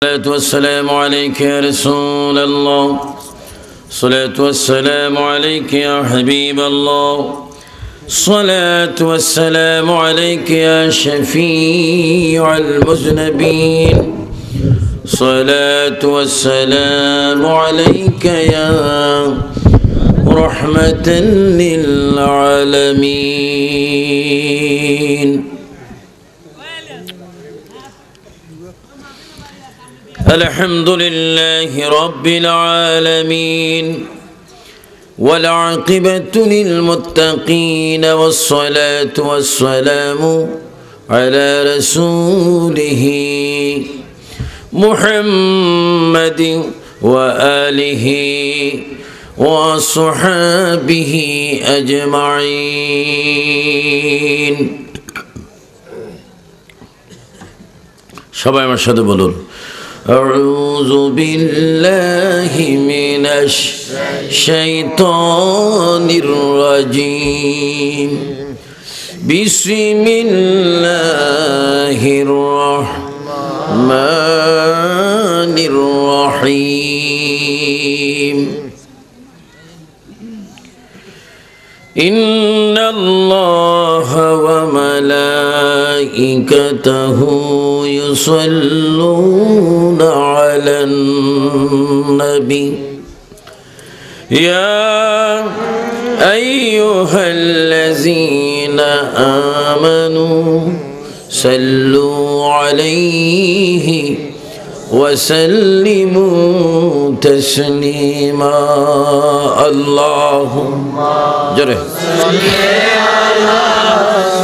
الصلاة والسلام عليك يا رسول الله. الصلاة والسلام عليك يا حبيب الله. الصلاة والسلام عليك يا شفيع المذنبين. الصلاة والسلام عليك يا رحمة للعالمين. الحمد لله رب العالمين والعاقبة للمتقين والصلاة والسلام على رسوله محمد وآله وصحابه أجمعين. সবাই আমার সাথে বলুন أعوذ بالله من الشيطان الرجيم. بسم الله الرحمن الرحيم. إن الله وملائكته يصلون على النبي يا أيها الذين آمنوا صلوا عليه وسلموا تسليما. اللهم صل على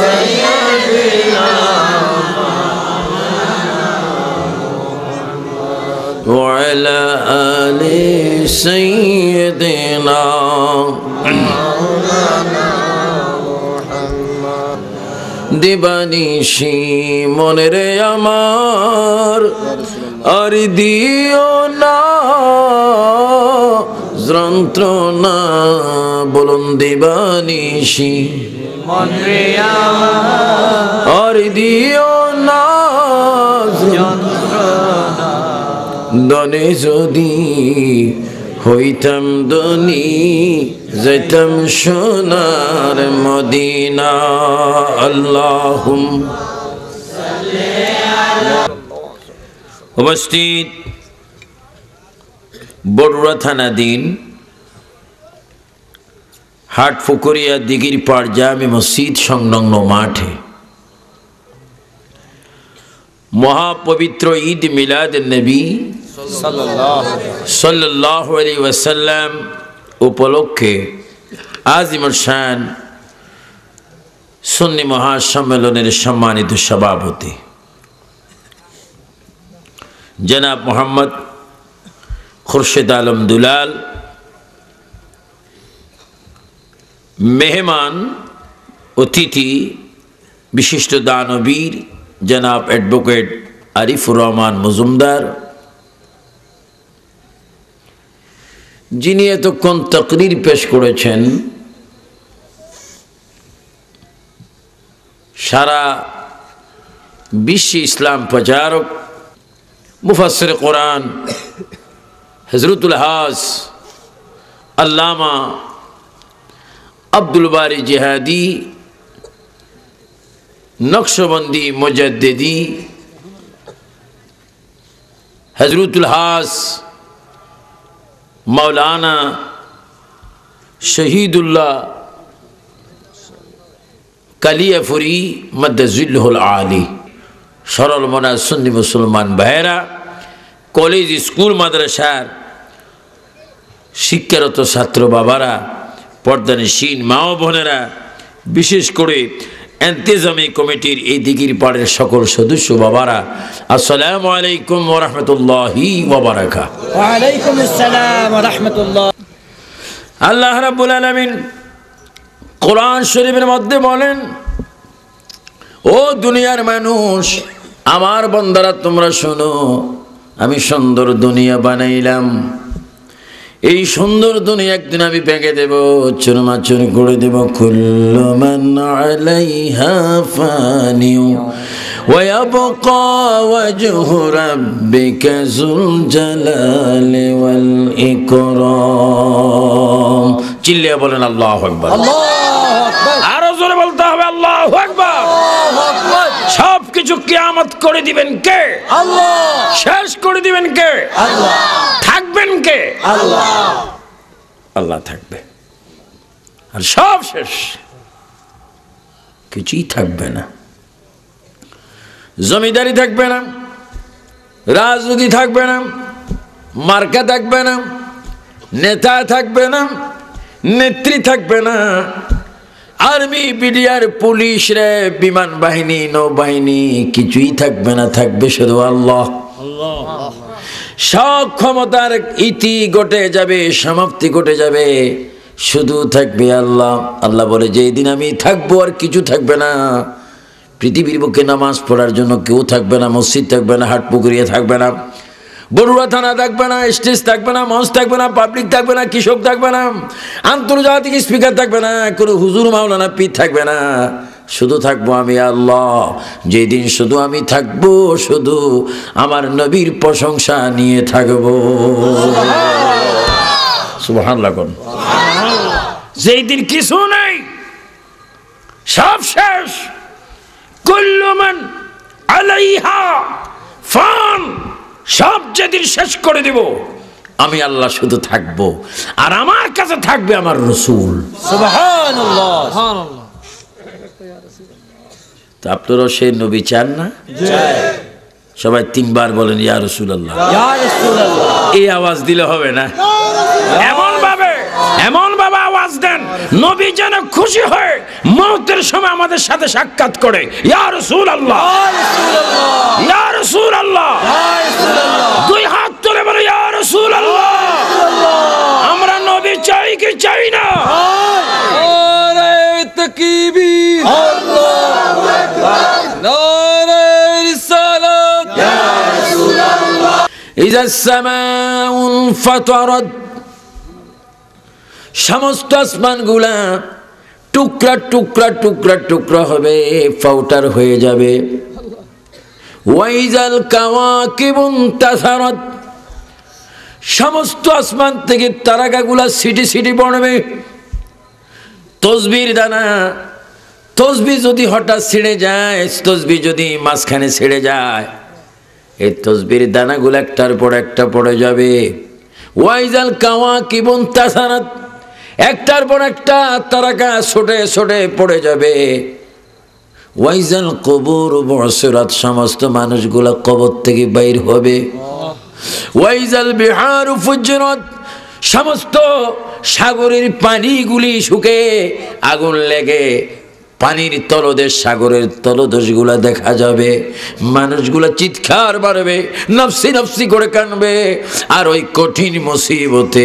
سيدنا وعلى آل سيدنا দিবানিশি মনের আমার আর দিও না যন্ত্রণা বলুন দিবানিশি মনের আমার আর দিও না যন্ত্রণা দনে যদি হইতাম দনি যেতাম সোনার মদিনা। আল্লাহুম্মা সাল্লি আলা। উপস্থিত বড়ুয়া থানাধীন হাটফুকুরিয়া দিঘির পাড় জামে মসজিদ সংলগ্ন মাঠে মহাপবিত্র ঈদ মিলাদ নবী সাল্লাল্লাহু আলাইহি ওয়াসাল্লাম উপলক্ষে আজিমুল শান সুন্নি মহাসম্মেলনের সম্মানিত সভাপতি জনাব মোহাম্মদ খুরশেদ আলম দুলাল, মেহমান অতিথি বিশিষ্ট দানবীর জনাব অ্যাডভোকেট আরিফুর রহমান মজুমদার, যিনি এতক্ষণ তাকরীর পেশ করেছেন, সারা বিশ্বে ইসলাম প্রচারক মুফাসসির কোরআন হযরতুল হাজ আল্লামা আব্দুল বারী জিহাদি নকশবন্দি মুজাদ্দিদি হযরতুল হাজ মৌলানা শহীদুল্লাহ কালিয়াফুরি মাদ্দাজিল্লুহুল আলী, সরল মনা সুন্নি মুসলমান ভাইয়েরা, কলেজ স্কুল মাদ্রাসার শিক্ষারত ছাত্র বাবারা, পর্দানিশীন মা ও বোনেরা, বিশেষ করে ইন্তেজামি কমিটির এই দিঘির পাড়ের সকল সদস্য বাবারা, আসসালামু আলাইকুম ওয়া রাহমাতুল্লাহি ওয়া বারাকাতুহু। ওয়া আলাইকুম আসসালাম ওয়া রাহমাতুল্লাহ। আল্লাহ রাব্বুল আলামিন কোরআন শরীফের মধ্যে বলেন, ও দুনিয়ার মানুষ, আমার বান্দারা তোমরা শোনো, আমি সুন্দর দুনিয়া বানাইলাম, এই সুন্দর দুনিয়া একদিন আমি ভেঙে দেব, চুরমাচুর করে দেব। কুল্লু মান আলাইহা ফানি ويبقى وجه ربك ذو الجلال والإكرام চিল্লিয়ে বলেন আল্লাহু আকবার আরো জোরে বলতে হবে আল্লাহু আকবার সবকিছু কিয়ামত করে দিবেন কে আল্লাহ শেষ করে দিবেন কে আল্লাহ থাকবেন কে আল্লাহ আল্লাহ থাকবে আর সব শেষ কিছুই থাকবে না জমিদারি থাকবে না রাজনীতি থাকবে না মার্কা থাকবে না নেতা থাকবে না নেত্রী থাকবে না আর্মি বিডিআর পুলিশ রে বিমান বাহিনী নৌবাহিনী কিছুই থাকবে না থাকবে শুধু আল্লাহ সব ক্ষমতার ইতি ঘটে যাবে সমাপ্তি ঘটে যাবে শুধু থাকবে আল্লাহ আল্লাহ বলে যেই দিন আমি থাকবো আর কিছু থাকবে না পৃথিবীর বুকে নামাজ পড়ার জন্য কেউ থাকবে না মসজিদ থাকবে না হাট পুকুরিয়া থাকবে না বড়ুয়া থানা থাকবে না স্টেজ থাকবে না মঞ্চ থাকবে না পাবলিক থাকবে না কৃষক থাকবে না আন্তর্জাতিক স্পিকার থাকবে না কোনো হুজুর মাওলানা পীর থাকবে না শুধু থাকবো আমি আল্লাহ যেই দিন শুধু আমি থাকবো শুধু আমার নবীর প্রশংসা নিয়ে থাকবো সুবহানাল্লাহ কোন যেই দিন কিছু নেই সব শেষ কুল্লু মান আলাইহা ফান সব যেদিন শেষ করে দেব আমি আল্লাহ শুধু থাকবো আর আমার কাছে থাকবে আমার রাসূল সুবহানাল্লাহ সুবহানাল্লাহ তা আপনারা সেই নবী চান না সবাই তিনবার বলেন ইয়া রাসূলুল্লাহ ইয়া রাসূলুল্লাহ এই আওয়াজ দিলে হবে না এমন ভাবে আওয়াজ দেন নবী যেন খুশি হয় মওতের সময় আমাদের সাথে সাক্ষাৎ করে ইয়া রাসূলুল্লাহ ইয়া রাসূলুল্লাহ দুই হাত তুলে বলে ইয়া রাসূলুল্লাহ আমরা নবী চাই কি চাই না নারে তাকবীর আল্লাহু আকবার নারে রিসালাত ইয়া রাসূলুল্লাহ ইযা সামাউন ফাতারাত সমস্ত আসমানগুলা টুকরা টুকরা টুকরা টুকরা হবে ফাউটার হয়ে যাবে ওয়াইজাল কাওয়াকিবুন তাসারাত সমস্ত আসমান থেকে তারকাগুলা সিটি সিটি পড়বে তসবির দানা তসবি যদি হঠাৎ ছিঁড়ে যায় তসবি যদি মাঝখানে ছিঁড়ে যায় এই তসবির দানাগুলো একটার পর একটা পড়ে যাবে ওয়াইজাল কাওয়াকিবুন তাসারাত একটার পর একটা তারকা ছোটে ছোটে পড়ে যাবে ওয়াইজাল কবুর বুসরাত সমস্ত মানুষগুলা কবর থেকে বাইর হবে ওয়াইজাল বিহার ফুজরাত সমস্ত সাগরের পানিগুলি শুকে আগুন লেগে পানির তলদেশ সাগরের তলদেশগুলা দেখা যাবে মানুষগুলা চিৎকার মারবে নফসি নফসি করে কাঁদবে আর ওই কঠিন মুসিবতে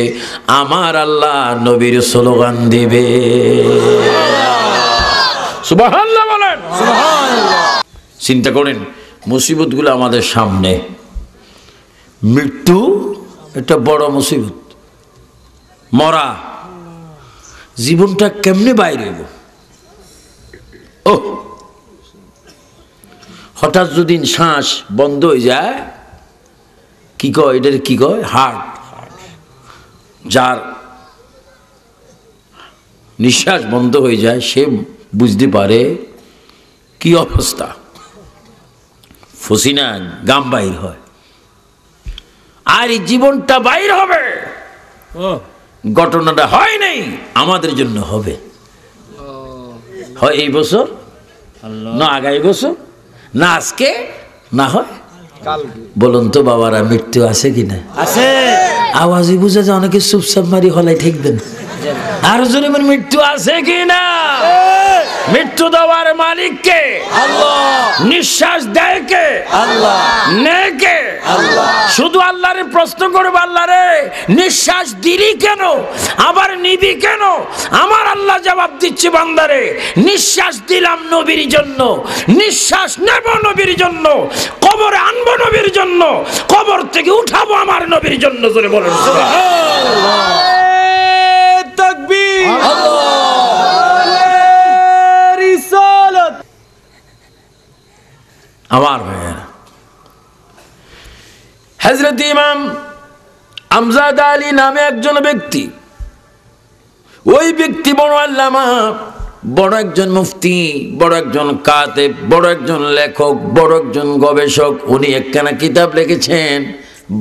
আমার আল্লাহ নবীর স্লোগান দিবে সুবহানাল্লাহ বলেন সুবহানাল্লাহ চিন্তা করেন মুসিবতগুলো আমাদের সামনে মৃত্যু একটা বড় মুসিবত মরা জীবনটা কেমনে বাইরে হইব ও হঠাৎ যদি শ্বাস বন্ধ হয়ে যায় কি কয় এটার কি কয় হার্ট যার নিঃশ্বাস বন্ধ হয়ে যায় সে বুঝতে পারে কি অবস্থা ফসিনা গাম বাইর হয় আর এই জীবনটা বাইর হবে ঘটনাটা হয় নাই আমাদের জন্য হবে হয় এই বছর না আগামী বছর না আজকে না হয় বলুন তো বাবারা মৃত্যু আছে কিনা আছে আওয়াজই বুঝা যায় অনেকে চুপচাপ মারি হলাই ঠেকবেন আর জোরে মৃত্যু আছে কিনা মৃত্যু দেওয়ার মালিক কে আল্লাহ নিঃশ্বাস দেয় কে আল্লাহ নেয় কে আল্লাহ শুধু আল্লাহরে প্রশ্ন করবে আল্লাহ রে নিঃশ্বাস দিলি কেন আবার নিবি কেন আমার আল্লাহ জবাব দিচ্ছে বান্দারে নিঃশ্বাস দিলাম নবীর জন্য নিঃশ্বাস নেব নবীর জন্য কবরে আনবো নবীর জন্য কবর থেকে উঠাবো আমার নবীর জন্য জোরে বলেন সুবহানাল্লাহ তাকবীর আল্লাহ রিসালাত আমার ভাইয়েরা, হযরত ইমাম আমজাদ আলী নামে একজন ব্যক্তি, ওই ব্যক্তি বড় আল্লামা, বড় একজন মুফতি, বড় একজন কাতেব, বড় একজন লেখক, বড় একজন গবেষক। উনি একখানা কিতাব লিখেছেন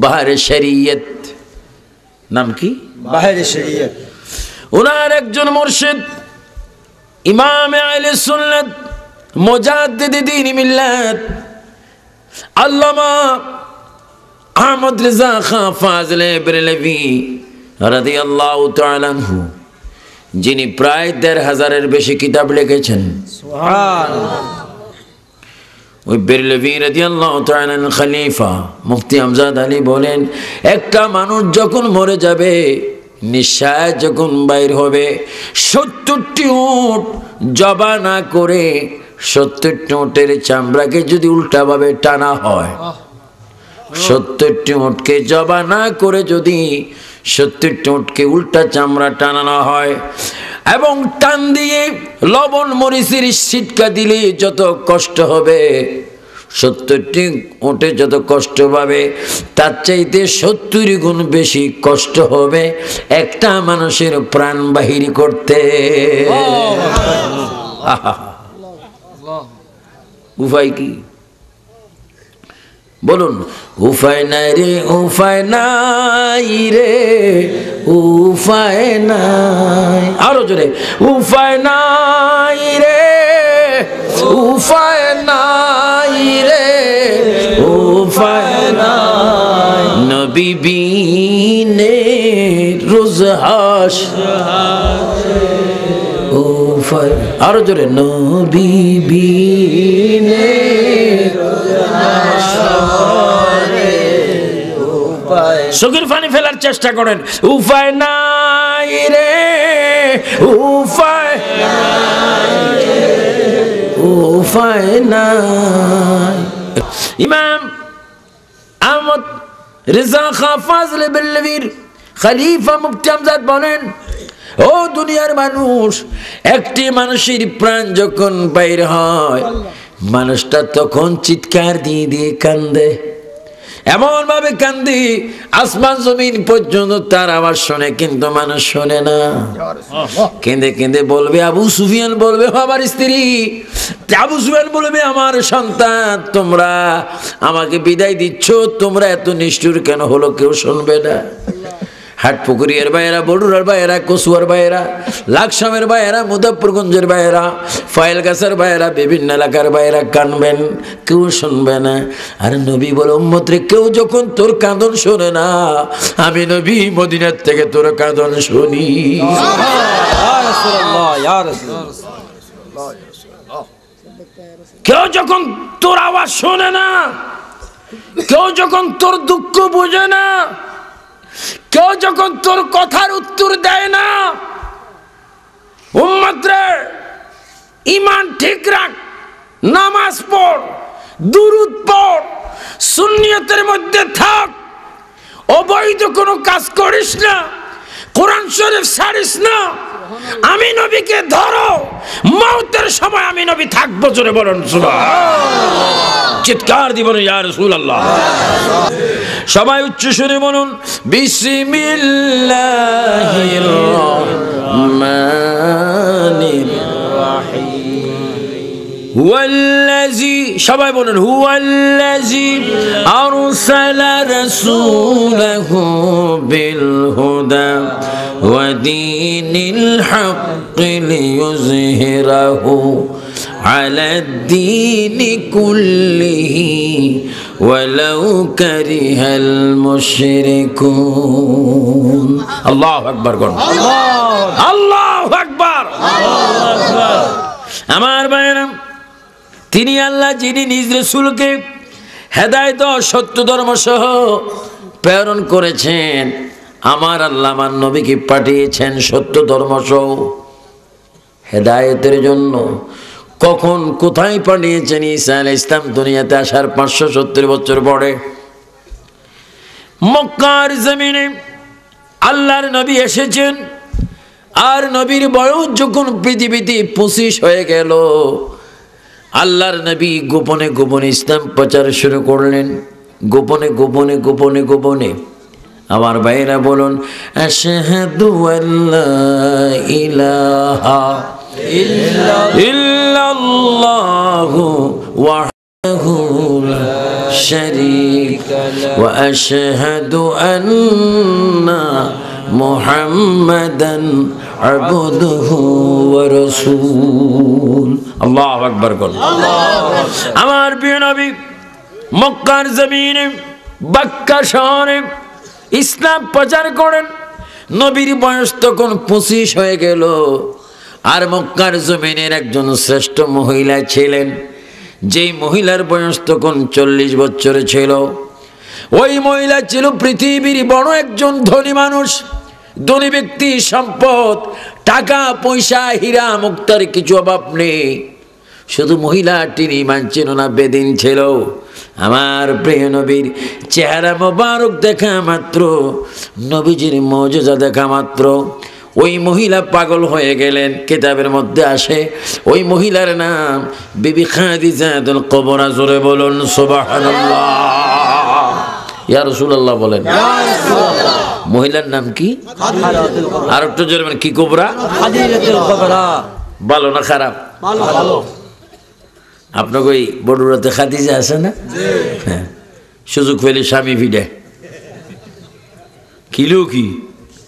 বাহরে শরীয়ত। নাম কি? বাহরে শরীয়ত। ওনার একজন মুর্শিদ ইমাম আহলে সুন্নাত মুজাদ্দিদ দ্বীন মিল্লাত আল্লামা আহমদ রেজা খান ফাজলে বেরেলভী রাদিয়াল্লাহু তাআলা আনহু, যিনি প্রায় ১৫০০-এর বেশি কিতাব লিখেছেন। সুবহানাল্লাহ। ওই বেরেলভী রাদিয়াল্লাহু তাআলা খলিফা মুফতি আমজাদ আলী বলেন, একটা মানুষ যখন মরে যাবে, নিঃশ্বাস যখন বাইর হবে, ৭০টি উট জবা না করে ৭০টি উটের চামড়াকে যদি উল্টাভাবে টানা হয়, ৭০টি উটকে জবা না করে যদি ৭০টি উটকে উল্টা চামড়া টানানো হয় এবং টান দিয়ে লবণ মরিচের ছিটকা দিলে যত কষ্ট হবে, ৭০টি উটে যত কষ্ট পাবে, তার চাইতে ৭০ গুণ বেশি কষ্ট হবে একটা মানুষের প্রাণ বাহির করতে। উপায় কি বলুন? উপায় নাই রে, উপায় নাই রে, উপায় নাই। আরো জোরে, উপায় নাই রে, উপায় নাই রে, উপায় নাই। নবী বিনে রোজ হাসরে, উপায়। আরো জোরে, নবী বিনে চোখের পানি ফেলার চেষ্টা করেন। উপায় নাই রে, উপায় উপায় নাই। ইমাম আহমদ রেজা খান ফাজলে বেরেলভীর খলিফা মুফতি আমজাদ বলেন, ও দুনিয়ার মানুষ, একটি মানুষের প্রাণ যখন বাইর হয়, মানুষটা তখন চিৎকার দিয়ে দিয়ে কান্দে, এমন ভাবে কান্দি আসমান জমিন পর্যন্ত তার আওয়াজ শোনে, কিন্তু মানুষ শোনে না। কেঁদে কেঁদে বলবে, আবু সুফিয়ান বলবে আমার স্ত্রী, আবু সুফিয়ান বলবে আমার সন্তান, তোমরা আমাকে বিদায় দিচ্ছ, তোমরা এত নিষ্ঠুর কেন হলো? কেউ শুনবে না। হাটপুকুরিয়ার ভাইয়েরা, বড়ুরার ভাইয়েরা, কচুয়ার ভাইয়েরা, লাকসামের ভাইয়েরা, মুজাফফরগঞ্জের ভাইয়েরা, ফাইলগাছার ভাইয়েরা, বিভিন্ন এলাকার ভাইয়েরা কানবেন, কেউ শুনবে না। আর নবী বলে, উম্মত রে, কেউ যখন তোর কাঁদন শোনে না, আমি নবী মদিনার থেকে তোর কাঁদন শুনি। কেউ যখন তোর আওয়াজ শোনে না, কেউ যখন তোর দুঃখ বোঝে না, কেউ যখন তোর কথার উত্তর দেয় না, উম্মত রে, ঈমান ঠিক রাখ, নামাজ পড়, দুরূদ পড়, সুন্নিয়তের মধ্যে থাক, অবৈধ কোনো কাজ করিস না, কোরআন শরীফ ছাড়িস না, আমি নবীকে ধরো, মওতের সময় আমি নবী থাকবো। জোরে বলুন সুবহানাল্লাহ। চিৎকার দিবেন ইয়া রাসূলুল্লাহ। সবাই উচ্চ সুরে বলুন, বিসমিল্লাহির রহমানির রহিম। হুয়াল্লাযী, সবাই বলুন, হুয়াল্লাযী আরসালা রাসূলাহু বিল হুদা ওয়া দীনিল হাক্কি লিইয়ুযহিরাহু আলাদ-দীনি কুল্লিহি ওয়ালাউ কারিহাল মুশরিকুন। আল্লাহু আকবার করুন, আল্লাহু আকবার। আমার ভাইয়েরা, তিনি আল্লাহ, যিনি নিজ রাসূলকে হেদায়েত ও সত্য ধর্ম সহ প্রেরণ করেছেন। আমার আল্লাহ আমার নবীকে পাঠিয়েছেন সত্য ধর্ম সহ হেদায়েতের জন্য। কখন কোথায় পাঠিয়েছেন? ঈসা আলাইহিস সালাম দুনিয়াতে আসার 570 বছর পরে মক্কার জমিনে আল্লাহর নবী এসেছেন। আর নবীর বয়স যখন পৃথিবীতে 25 হয়ে গেল, আল্লাহর নবী গোপনে গোপনে ইসলাম প্রচার শুরু করলেন, গোপনে গোপনে গোপনে গোপনে। আমার ভাইরা বলুন, আশহাদু আল্লা ইলাহা ইল্লাল্লাহু ওয়াহদাহু লা শারীকা লাহু ওয়া আশহাদু আন্না মুহাম্মাদান আবদুহু ওয়া রাসূল। আল্লাহু আকবার বলুন। আমার প্রিয় নবী মক্কার জমিনে মক্কা শহরে ইসলাম প্রচার করেন। নবীর বয়স তখন 25 হয়ে গেল। আর মক্কার জমিনের একজন শ্রেষ্ঠ মহিলা ছিলেন, যেই মহিলার বয়স তখন 40 বছর ছিল। ওই মহিলা ছিল পৃথিবীর বড় একজন ধনী মানুষ, ধনী ব্যক্তি, সম্পদ, টাকা পয়সা, হীরা মুক্তার কিছু অভাব নেই। শুধু মহিলাটির ঈমান ছিল না, বেদিন ছিল। আমার প্রিয় নবীর চেহারা মোবারক দেখা মাত্র, নবীজির মুজিজা দেখা মাত্র ওই মহিলা পাগল হয়ে গেলেন। কিতাবের মধ্যে আসে ওই মহিলার নাম বিবি খাদিজাতুল কুবরা। জোরে বলুন সুবহানাল্লাহ। ইয়া রাসূলুল্লাহ বলেন। মহিলার নাম কি? আর একটু জোরে বলেন, কি কুবরা? খাদিজাতুল কুবরা। ভালো না খারাপ? ভালো। আপনাকে ওই বড়ুরাতে খাদিজা আছে না? হ্যাঁ, সুযোগ পেলে স্বামী ভিড়ে কিলো কি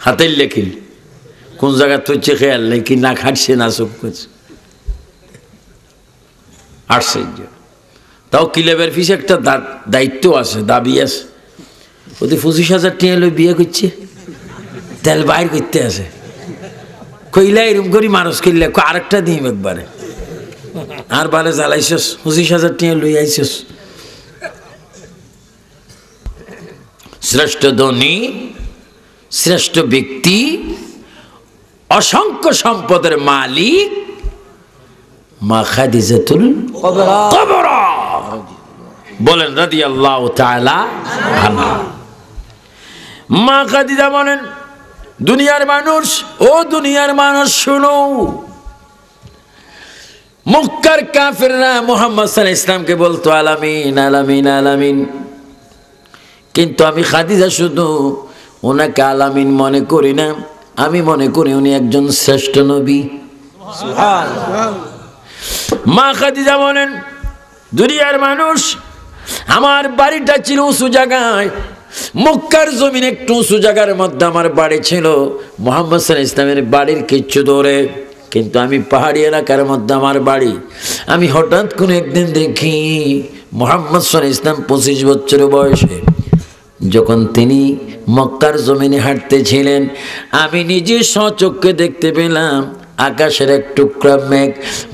হাতের লেখিল, কোন জায়গা তুলছে খেয়াল নেই, কি না খাটছে না সব করছে। আশ্চর্য। তাও কিলেবের পিছে একটা দায়িত্ব আছে, দাবি আছে। ওদের 25,000 টাকা এলো বিয়ে করছে, তেল বাইর করতে আছে। কইলা এরকম করি মানুষ করলে আরেকটা দিম একবারে। আর বারে জ্বালাইছস, 25,000 টাকা লই আইছস। শ্রেষ্ঠ ধনী, শ্রেষ্ঠ ব্যক্তি, অসংখ্য সম্পদের মালিক মা খাদিজাতুল কুবরা বলেন রাদিয়াল্লাহু তাআলা আনহা। মা খাদিজা বলেন, দুনিয়ার মানুষ, ও দুনিয়ার মানুষ শুনো, মক্কার কাফেররা মুহাম্মদ সাল্লাল্লাহু আলাইহি ওয়াসাল্লামকে বলতো আলামিন আলামিন আলামিন, কিন্তু আমি খাদিজা শুধু ওনাকে আলামিন মনে করি না, আমি মনে করি উনি একজন শ্রেষ্ঠ নবী। সুবহানাল্লাহ। মা খাদিজা বলেন, দুনিয়ার মানুষ, আমার বাড়িটা ছিল উঁচু জায়গায়, মক্কার জমিন একটু উঁচু জায়গার মধ্যে আমার বাড়ি ছিল। মুহাম্মদ সাল্লাল্লাহু আলাইহি ওয়াসাল্লামের বাড়ির কিচ্ছু দূরে, কিন্তু আমি পাহাড়ি এলাকার মধ্যে আমার বাড়ি। আমি হঠাৎ করে একদিন দেখি মুহাম্মদ সাল্লাল্লাহু আলাইহি ওয়াসাল্লাম 25 বছর বয়সে যখন তিনি মক্কার জমিনে হাঁটতেছিলেন, আমি নিজে স্বচক্ষে দেখতে পেলাম আকাশের এক টুকরা মেঘ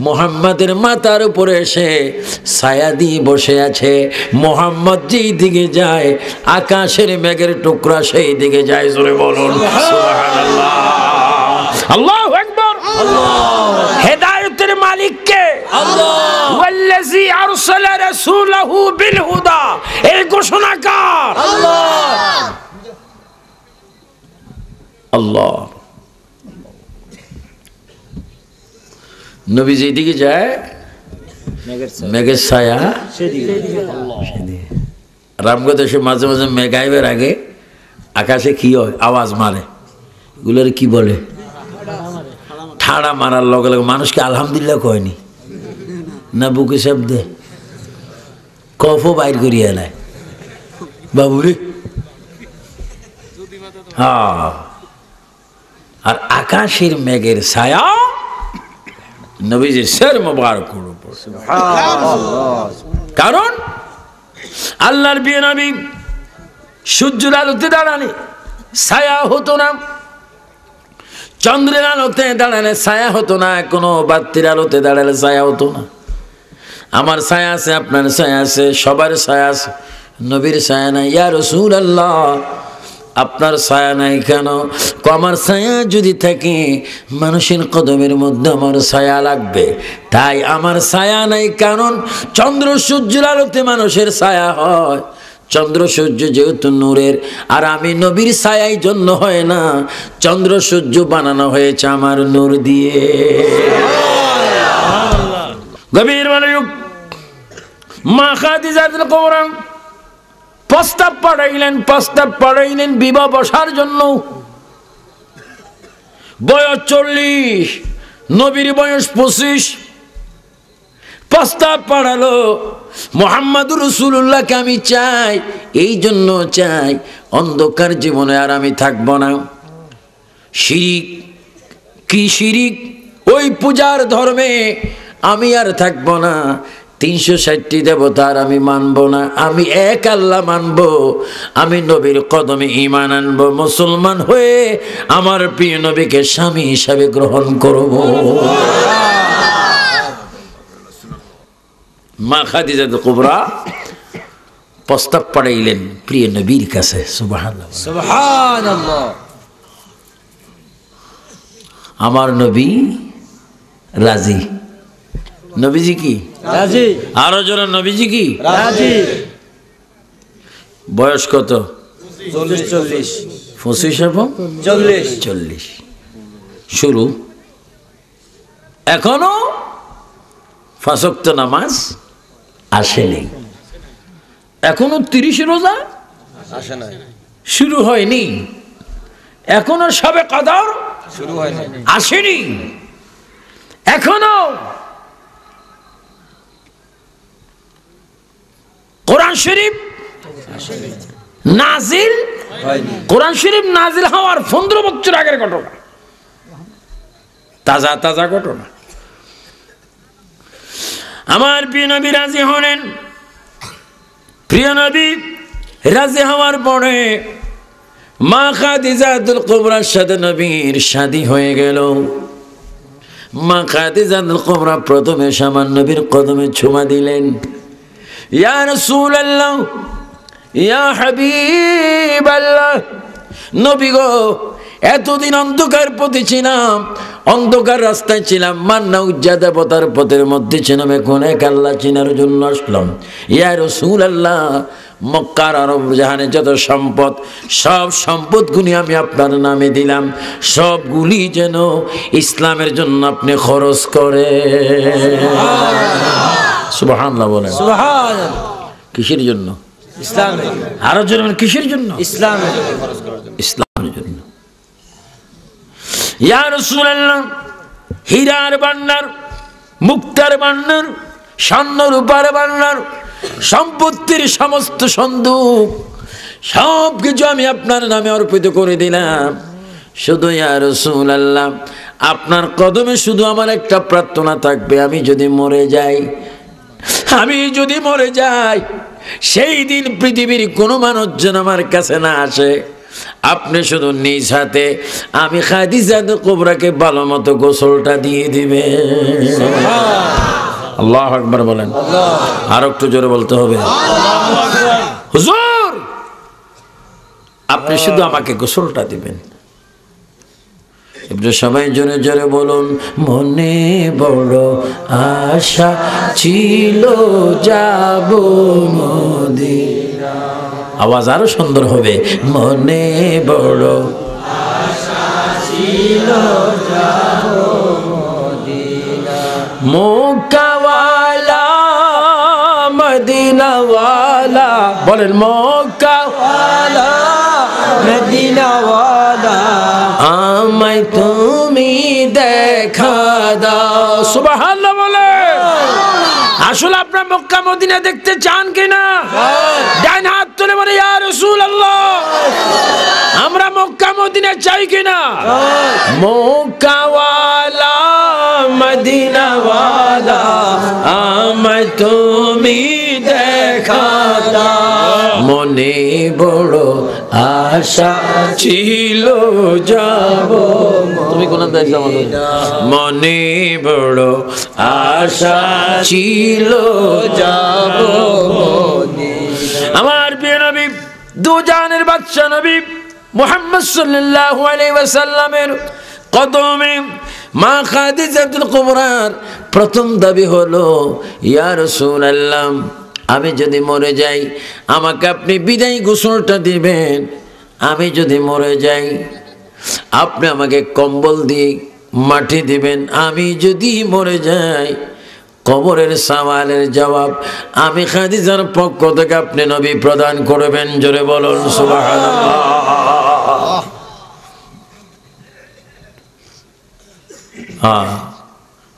মুহাম্মাদের মাথার উপরে এসে ছায়া দিয়ে বসে আছে। মুহাম্মদ যেই দিকে যায় আকাশের মেঘের টুকরা সেই দিকে যায়। জোরে বলুন সুবহানাল্লাহ। আল্লাহু আকবার। হেদায়েতের মালিক কে? আল্লাহ। ওয়াল্লাযী আরসালা রাসূলাহু বিল হুদা, এই ঘোষণাকার আল্লাহ। আল্লাহ। নবী যেদিকে যায় মেঘের ছায়া সেদিকে। রামগঞ্জ এসে মাঝে মাঝে মেঘ আইবার আগে আকাশে কি হয়, আওয়াজ মারে, এগুলোর কি বলে? ঠাড়া মারার লগে লগে মানুষকে আলহামদুলিল্লাহ কয়নি না, বুকে শব্দে কফও বাইর করিয়া নেয় বাবুরে। হ্যাঁ, আর আকাশের মেঘের ছায়া নবীজির শের মোবারক উপর। কারণ আল্লাহর বিয়ে নবী সূর্যের আলোতে দাঁড়ালে ছায়া হতো না, চন্দ্রের আলোতে দাঁড়ালে ছায়া হতো না, কোনো বাতির আলোতে দাঁড়ালে ছায়া হতো না। আমার ছায়া আছে, আপনার ছায়া আছে, সবার ছায়া আছে, নবীর ছায়া নাই। ইয়া রাসূলুল্লাহ, আপনার ছায়া নাই কেন? আমার ছায়া যদি থাকে মানুষের কদমের মধ্যে আমার ছায়া লাগবে, তাই আমার ছায়া নাই। কারণ চন্দ্র সূর্যের আলোতে মানুষের ছায়া হয়, চন্দ্র সূর্য যেহেতু নূরের, আর আমি নবীর ছায়াই জন্য হয় না, চন্দ্র সূর্য বানানো হয়েছে আমার নূর দিয়ে। গভীর মনোযোগ। মা খাদিজাতুল কুবরা প্রস্তাব পাঠাইলেন বিবাহ বসার জন্য। বয়স 40, নবীর বয়স 25। প্রস্তাব পাঠালো, মুহাম্মাদুর রাসূলুল্লাহকে আমি চাই, এই জন্য চাই অন্ধকার জীবনে আর আমি থাকব না। শিরিক, কি শিরিক? ওই পূজার ধর্মে আমি আর থাকব না। 360টি দেবতার আমি মানব না, আমি এক আল্লাহ মানব। আমি নবীর কদমে ঈমান আনব, মুসলমান হয়ে আমার প্রিয় নবীকে স্বামী হিসাবে গ্রহণ করব। মা খাদিজাতুল কুবরা প্রস্তাব পাঠাইলেন প্রিয় নবীর কাছে। সুবহানাল্লাহ, সুবহানাল্লাহ। আমার নবী রাজি। নবীজি কি রাজি? আরো জোরে, নবীজি কি রাজি। বয়স কত? 40 25 এবং 40। শুরু। এখনো 5 ওয়াক্ত নামাজ আসেনি, এখনো 30 রোজা আসে না, শুরু হয়নি, এখনো সবে কদর শুরু হয় না, আসেনি, এখনো কোরআন শরীফ নাজিল হয়নি। কোরআন শরীফ নাজিল হওয়ার 15 বছর আগের ঘটনা, তাজা তাজা ঘটনা। আমার প্রিয় নবী রাজি হলেন। প্রিয় নবী রাজি হওয়ার পরে মা খাদিজাতুল কুবরার সাথে নবীর শাদী হয়ে গেল। মা খাদিজাতুল কুবরা প্রথমে সামান নবীর কদমে চুমা দিলেন। ইয়া রাসূলুল্লাহ, ইয়া হাবিবাল্লাহ, নবী গো, এতদিন অন্ধকার পথে ছিলাম, অন্ধকার রাস্তায় ছিলাম, মান্না উজ্জা দেবতার পথের মধ্যে ছিলাম, এখন এক আল্লাহ চিনার জন্য আসলাম। ইয়া রাসূলুল্লাহ, মক্কার আরব জাহানে যত সম্পদ, সব সম্পদগুলি আমি আপনার নামে দিলাম, সবগুলি যেন ইসলামের জন্য আপনি খরচ করে। সুবহানাল্লাহ বলেন। সুবহানাল্লাহ। কিসের জন্য? ইসলামে। আরো জন্য কিসের জন্য? ইসলামে। ইসলামের জন্য। ইয়া রাসূলুল্লাহ, হীরার ভান্ডার, মুক্তার ভান্ডার, স্বর্ণ রূপার ভান্ডার, সম্পত্তির সমস্ত সন্দুক সব কিছু আমি আপনার নামে অর্পিত করে দিলাম। শুধু ইয়া রাসূলুল্লাহ, আপনার কদমে শুধু আমার একটা প্রার্থনা থাকবে, আমি যদি মরে যাই, সেই দিন পৃথিবীর কোনো মানুষ যেন আমার কাছে না আসে, আপনি শুধু নিজ হাতে আমি খাদিজাতুল কুবরাকে ভালো মতো গোসলটা দিয়ে দিবেন। আল্লাহু আকবার বলেন। আর একটু জোরে বলতে হবে। হুজুর, আপনি শুধু আমাকে গোসলটা দিবেন। একটু সবাই জোরে জোরে বলুন। মনে বড় আশা ছিল যাব মদিনা। আওয়াজ আরো সুন্দর হবে। মনে বড় আশা ছিল যাব মদিনা। মক্কাওয়ালা মদিনাওয়ালা বলেন। মক্কাওয়ালা মদিনাওয়ালা, আমায় তুমি দেখা দাও। সুবহানাল্লাহ বলে। আসলে আপনার মক্কা মদিনা দেখতে চান কিনা? ডান হাত তুলে বলে ইয়া রাসূলুল্লাহ, আমরা মক্কা মদিনা চাই কিনা? মক্কাওয়ালা মদিনাওয়ালা, আমায় তুমি দেখা দাও। মনে বড় আশা ছিল যাব। তুমি কোন দেশ যাবো? মনে বড় আশা ছিল যাব। আমার প্রিয় নবী, দুজানের বাদশা নবী মুহাম্মদ সাল্লাল্লাহু আলাইহি ওয়াসাল্লামের কদমে মা খাদিজাতুল কুবরার প্রথম দাবি হলো, ইয়া রাসূলুল্লাহ, আমি যদি মরে যাই আমাকে আপনি বিদায় গোসলটা দিবেন। আমি যদি মরে যাই আপনি আমাকে কম্বল দিয়ে মাটি দিবেন। আমি যদি মরে যাই কবরের সওয়ালের জবাব আমি খাদিজার পক্ষ থেকে আপনি নবী প্রদান করবেন। জোরে বলুন সুবহানাল্লাহ।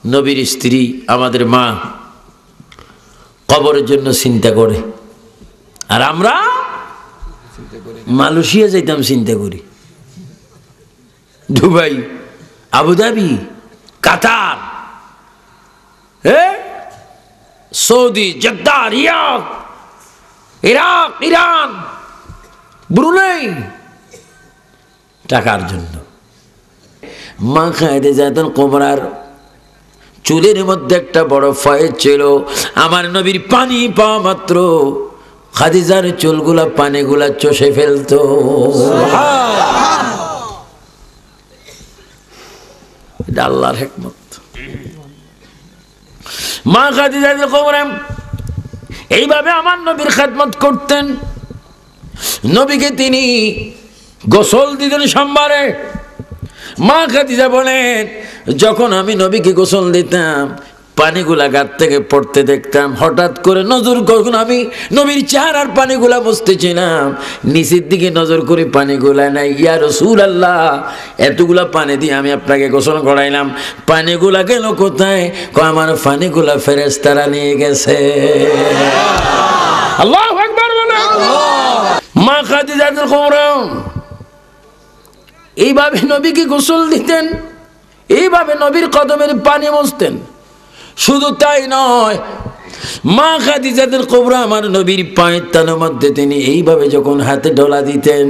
নবীর স্ত্রী আমাদের মা কবরের জন্য চিন্তা করে, আর আমরা মালয়েশিয়া যাইতাম চিন্তা করি, Dubai, Abu Dhabi, Qatar, Saudi, Jeddah, Riyadh, Iraq, Iran, Brunei টাকার জন্য। মা খাদিজাতুল কুবরার চুলের মধ্যে একটা বড় ফয়েজ ছিল। আমার নবীর পানি পাওয়া মাত্র খাদিজার চুলগুলা পানিগুলা চষে ফেলতো। এটা আল্লাহর হিকমত। মা খাদিজাতুল কুবরা এইভাবে আমার নবীর খেদমত করতেন। নবীকে তিনি গোসল দিতেন সোমবারে। মা খাদিজা বলেন, যখন আমি নবীকে গোসল দিতাম পানিগুলা গাত থেকে পড়তে দেখতাম, হঠাৎ করে নজর, কখন আমি নবীর চেহারার পানিগুলা বুঝতেছিলাম, নিচের দিকে নজর করে পানিগুলা নাই। ইয়া রাসূলুল্লাহ, এতগুলা পানি দিয়ে আমি আপনাকে গোসল করাইলাম, পানিগুলা গেল কোথায়? আমার পানিগুলা ফেরেশতারা নিয়ে গেছে। আল্লাহু আকবার বলেন। মা খাদিজাতুল কুবরা এইভাবে নবীকে গোসল দিতেন, এইভাবে নবীর কদমের পানি মুছতেন। শুধু তাই নয়, মা খাদিজাতুল কুবরা আমার নবীর পায়ের তালুর মধ্যে তিনি এইভাবে যখন হাতে ডলা দিতেন,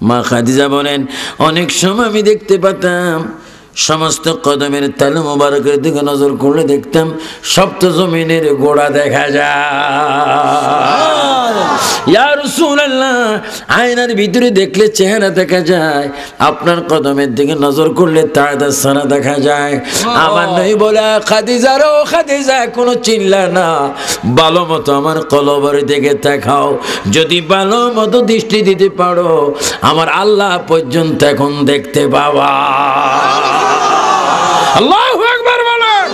মা খাদিজা বলেন, অনেক সময় আমি দেখতে পেতাম সমস্ত কদমের তালু মোবারকের দিকে নজর করলে দেখতাম সপ্ত জমিনের গোড়া দেখা যায়। ইয়া রাসূলুল্লাহ, আয়নার ভিতরে দেখলে চেহারা দেখা যায়, আপনার কদমের দিকে নজর করলে তাজা সারা দেখা যায়। আমার নবী বলে, খাদিজা রে, ও খাদিজা, কোনো চিল্লা না, ভালো মতো আমার কলবের দিকে তাকাও। যদি ভালো মতো দৃষ্টি দিতে পারো, আমার আল্লাহ পর্যন্ত এখন দেখতে পাবা। আল্লাহু আকবার বলেন।